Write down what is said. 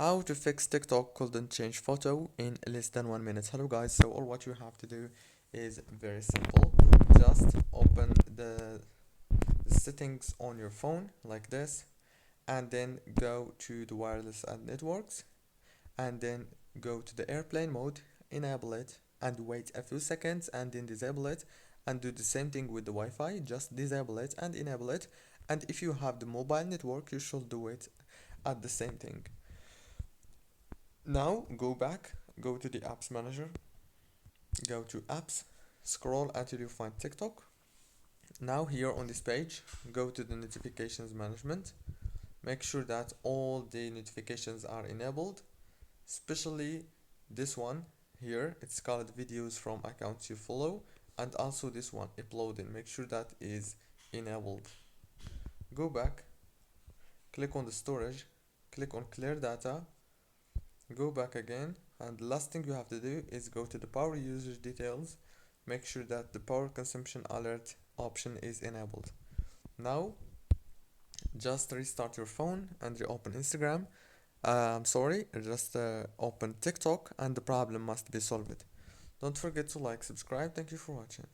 How to fix TikTok couldn't change photo in less than 1 minute. Hello guys, so all what you have to do is very simple. Just open the settings on your phone like this, and then go to the wireless and networks, and then go to the airplane mode, enable it, and wait a few seconds, and then disable it, and do the same thing with the Wi-Fi. Just disable it and enable it, and if you have the mobile network, you should do it at the same thing. Now go back, go to the apps manager, go to apps, scroll until you find TikTok. Now here on this page, go to the notifications management. Make sure that all the notifications are enabled, especially this one here. It's called videos from accounts you follow, and also this one uploading. Make sure that is enabled. Go back, click on the storage, click on clear data, go back again, and the last thing you have to do is go to the power usage details. Make sure that the power consumption alert option is enabled. Now just restart your phone and reopen Instagram. Just open TikTok, and the problem must be solved. Don't forget to like, subscribe. Thank you for watching.